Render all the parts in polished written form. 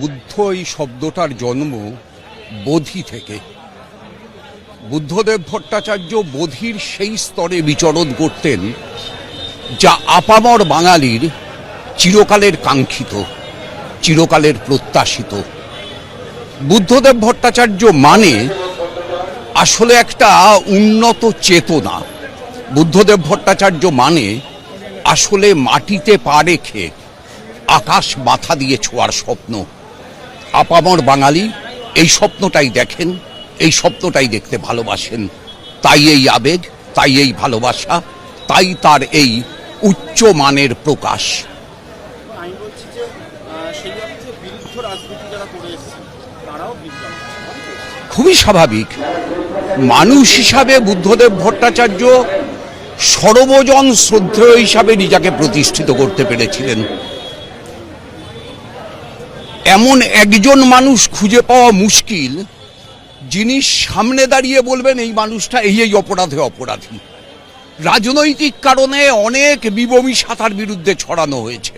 বুদ্ধ এই শব্দটার জন্ম বোধি থেকে। বুদ্ধদেব ভট্টাচার্য বোধির সেই স্তরে বিচরণ করতেন যা আপামর বাঙালির চিরকালের কাঙ্ক্ষিত, চিরকালের প্রত্যাশিত। বুদ্ধদেব ভট্টাচার্য মানে আসলে একটা উন্নত চেতনা। বুদ্ধদেব ভট্টাচার্য মানে আসলে মাটিতে পা রেখে আকাশ মাথা দিয়ে ছোঁয়ার স্বপ্ন। আপামর বাঙালি এই স্বপ্নটাই দেখেন, এই স্বপ্নটাই দেখতে ভালোবাসেন। তাই এই আবেগ, তাই এই ভালোবাসা, তাই তার এই উচ্চ মানের প্রকাশ। আমি বলছি যে সেই অর্থে বিরুদ্ধ রাজনীতি যারা করে এসেছে তারাও বিজ্ঞান খুবই স্বাভাবিক। মানুষ হিসাবে বুদ্ধদেব ভট্টাচার্য সর্বজন শ্রদ্ধেয় হিসাবে নিজেকে প্রতিষ্ঠিত করতে পেরেছিলেন। এমন একজন মানুষ খুঁজে পাওয়া মুশকিল যিনি সামনে দাঁড়িয়ে বলবেন এই মানুষটা এই এই অপরাধে অপরাধী। রাজনৈতিক কারণে অনেক বিবমিশা তার বিরুদ্ধে ছড়ানো হয়েছে,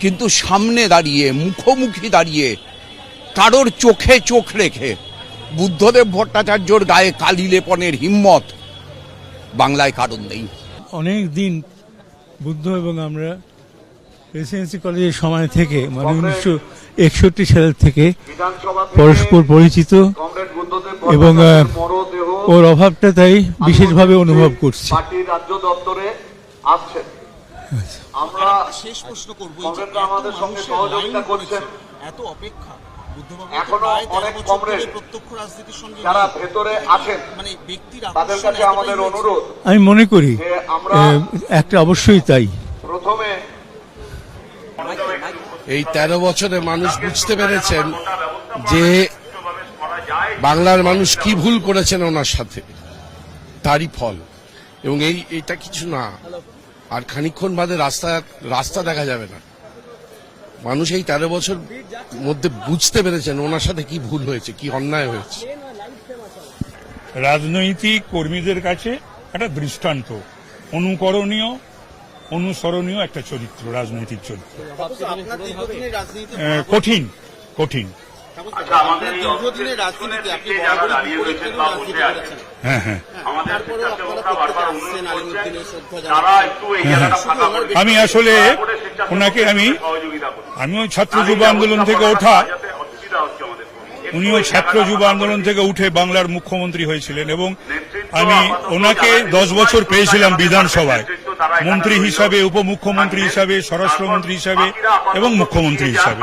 কিন্তু সামনে দাঁড়িয়ে মুখোমুখি দাঁড়িয়ে কারোর চোখে চোখ রেখে বুদ্ধদেব ভট্টাচার্যর গায়ে কালি লেপনের হিম্মত বাংলায় কারণ নেই। অনেক দিন বুদ্ধ এবং আমরা রেসিডেন্সি কলেজের সময় থেকে মানে 1961 সালের থেকে পরস্পর পরিচিত এবং ওর অভাবটা তাই বিশেষভাবে অনুভব করছি। রাজ্য দপ্তরে আসছেন, আমরা শেষ প্রশ্ন করব, আমাদের সঙ্গে সহযোগিতা করছেন। এত অপেক্ষা এখনো অনেক কমরেড প্রত্যক্ষ রাজনীতির সঙ্গে যারা ভেতরে আছেন, মানে ব্যক্তির তাদের কাছে আমাদের অনুরোধ, আমি মনে করি আমরা একটা অবশ্যই তাই। প্রথমে এই 13 বছরে মানুষ বুঝতে পেরেছেন যে বাংলার মানুষ কি ভুল করেছেন ওনার সাথে, তারই ফল। এবং এইটা কিছু না, আর খানিকক্ষণ বাদে রাস্তা দেখা যাবে না। মানুষ এই 13 বছর মধ্যে বুঝতে পেরেছেন ওনার সাথে কি ভুল হয়েছে, কি অন্যায় হয়েছে। রাজনৈতিক কর্মীদের কাছে একটা দৃষ্টান্ত, অনুকরণীয়, অনুসরণীয় একটা চরিত্র, রাজনৈতিক চরিত্র। কঠিন কঠিন। দীর্ঘদিনের রাজনীতিতে আপনি বরাবরই বিপরীত রাজনীতি করেছেন। হ্যাঁ হ্যাঁ, তারপরেও আপনারা প্রত্যেকে আসছেন আলিমুদ্দিনের শ্রদ্ধা জানাচ্ছেন। আমি আসলে ওনাকে আমিও ছাত্র যুব আন্দোলন থেকে ওঠা, উনিও ছাত্র যুব আন্দোলন থেকে উঠে বাংলার মুখ্যমন্ত্রী হয়েছিলেন এবং আমি ওনাকে 10 বছর পেয়েছিলাম বিধানসভায়, মন্ত্রী হিসাবে, উপমুখ্যমন্ত্রী হিসাবে, স্বরাষ্ট্রমন্ত্রী হিসাবে এবং মুখ্যমন্ত্রী হিসাবে।